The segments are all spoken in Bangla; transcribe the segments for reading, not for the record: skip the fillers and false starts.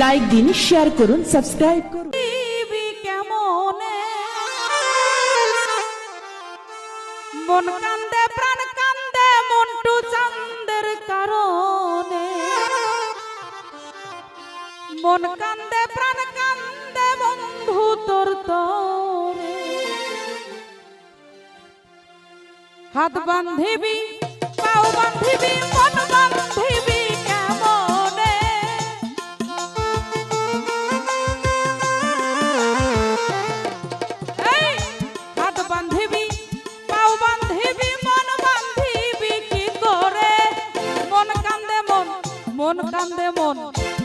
লাইক দিন, শেয়ার করুন, সাবস্ক্রাইব করুন। মন কান্দে প্রাণ কান্দে মন্টু চাঁদের কারণে, মন কান্দে প্রাণ কান্দে বন্ধু তোর তরে। হাত বান্ধিবি পাও বান্ধিবি মন বান্ধিবি কেমনে, এই হাত বান্ধিবি পাও বান্ধিবি মন বান্ধিবি কি করে। মন কান্দে মন, মন কান্দে মন,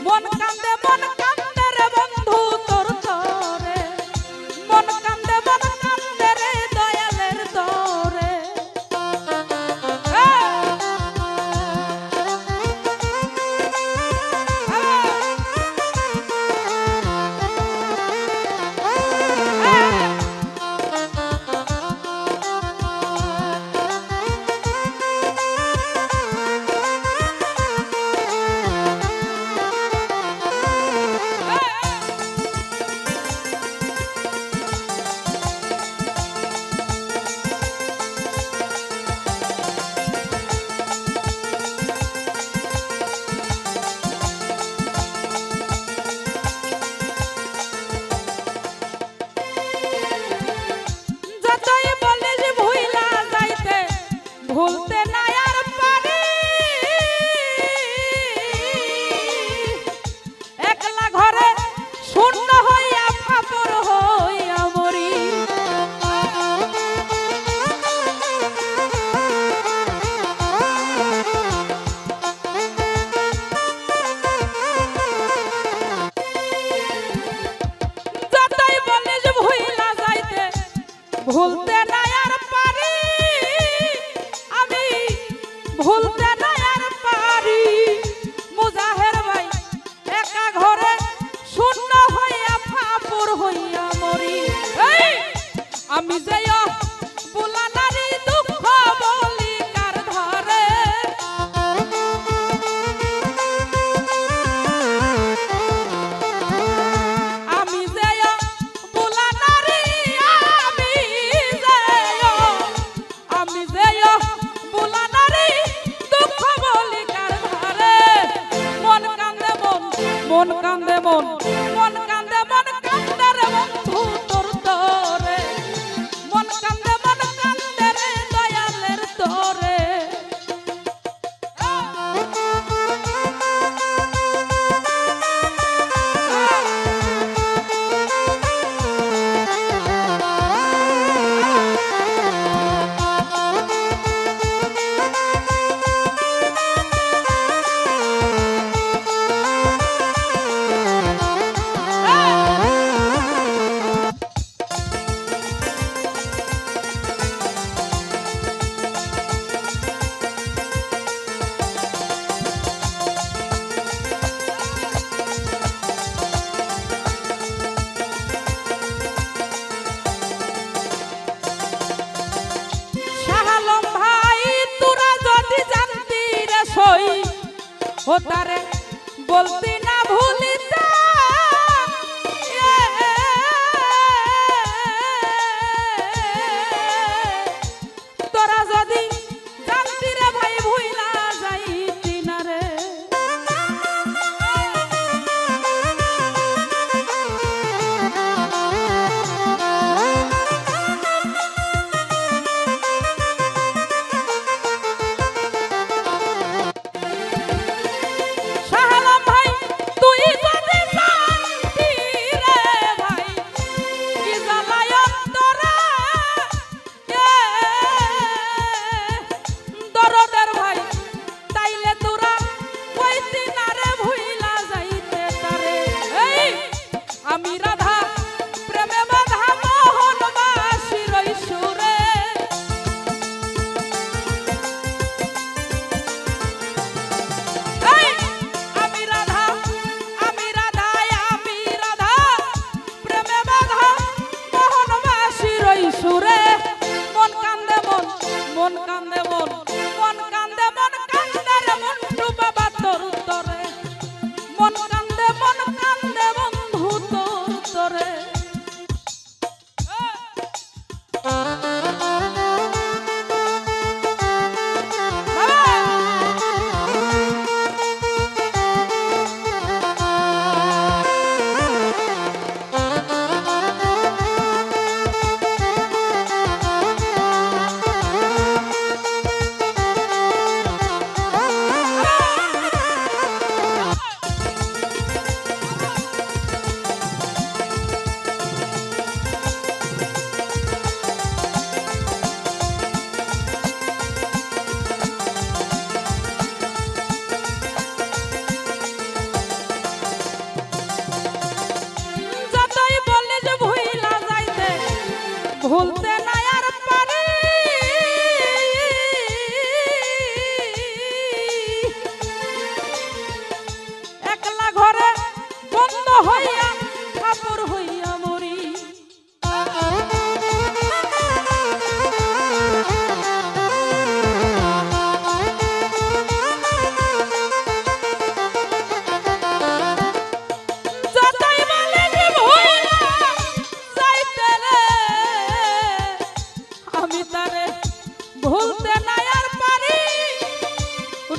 মন কান্দে মন কান্দে রে বন্ধু তোর তরে। মন কান্দে মন কান্দে রে দয়ালের তরে। ভুলতে না আর পারি, একলা ঘরে শূন্য হইয়া ফাপর হইয়া মরি। যতই বলিস ভুইলা যাইতে ভুলতে না আর পারি, ভুলতে না আর পারি। মুজাহের ভাই একা ঘরে শূন্য হইয়া ফাপুর হইয়া মরি। আমি যে বুলা নারী দুঃখ বলি কার ধরে, আমি যে বুলা নারী, আমি যে বুলা নারী দুঃখ বলি কার ধরে। মন কান্দে মন, মন কান্দে মন, মন কান্দে মন কান্দে রে বন্ধু তোর তরে। মন কান্দে মন কান্দে রে দয়ালের তরে। ও তারে বলতি না ভুলিতা, তোরা যদি জানতি রে ভাই ভুইলা যাইতি না রে। শাহ আলম ভাই তুই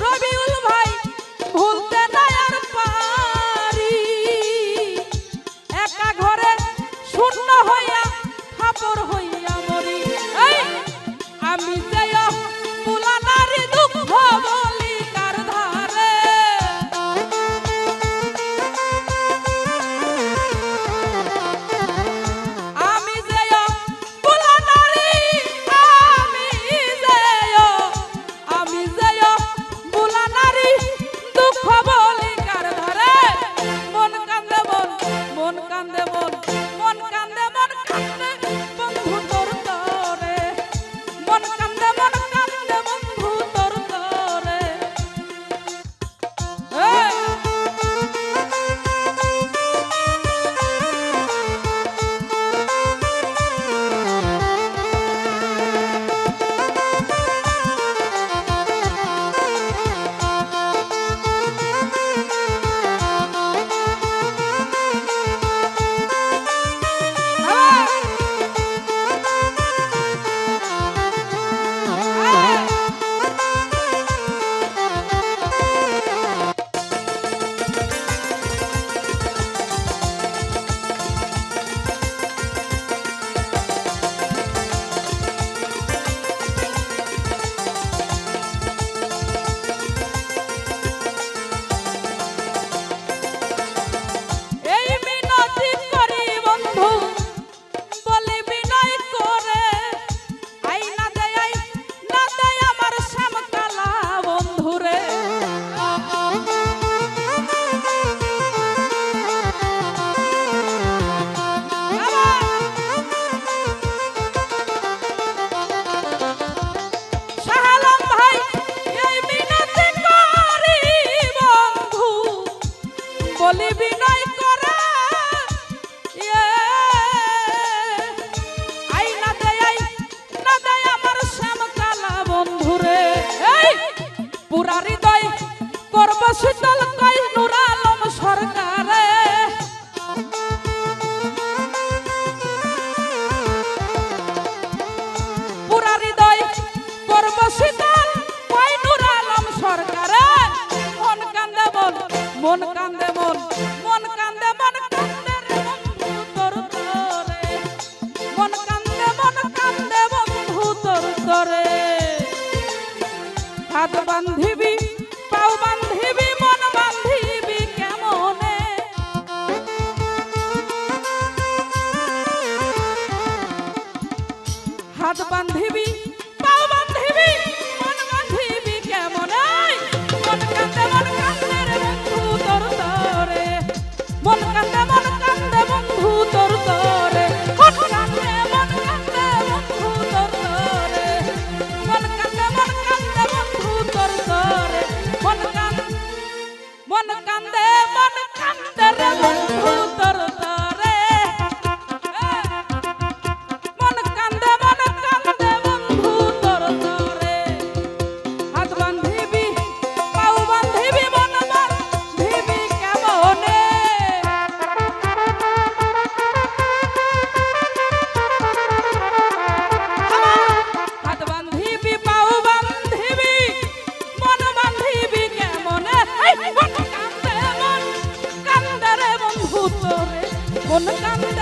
রবিউল ভাই ভুলতে না আর পারি একা ঘরে শূন্য হইয়া খাপড় হইয়া মরি এই আমি যাই পুলানারি দুঃখ বলি কার ধারে আমি যাই পুলানারি আমি যাই পুলানারি দুঃখ বলি কার ধারে মন কান্দে মন কান্দে মন কান্দে মন কান্দে বন্ধু তোর তরে মন কান্দে বন্ধু তোর তরে বলি বিনয় করে আই না দেয় আমার শ্যাম কালা বন্ধুরে এই পুরা হৃদয় করব শীতল কই নূর আলম সরকারে পুরা হৃদয় করব শীতল কই নূর আলম সরকারে মন কান্দে মন কান্দে মন কান্দে রে বন্ধু তোর তরে মন কান্দে বন্ধু তোর তরে হাত বান্ধিবি পাও বান্ধিবি মন বান্ধিবি কেমনে হাত বান্ধিবি পাও বান্ধিবি মন বান্ধিবি কেমনে মন কান্দে রে বন্ধু তোর তরে মন কান্দে বন্ধু তোর তরে মন কান্দে বন্ধু তোর তরে মন কান্দে বন্ধু তোর তরে মন কান্দে রে বন্ধু তোর তরে মন কান্দে বন্ধু তোর তরে হাত বান্ধিবি পাও বান্ধিবি মন বান্ধিবি কেমনে হাত বান্ধিবি পাও বান্ধিবি মন বান্ধিবি কেমনে মন কান্দে রে বন্ধু তোরে মন কান্দে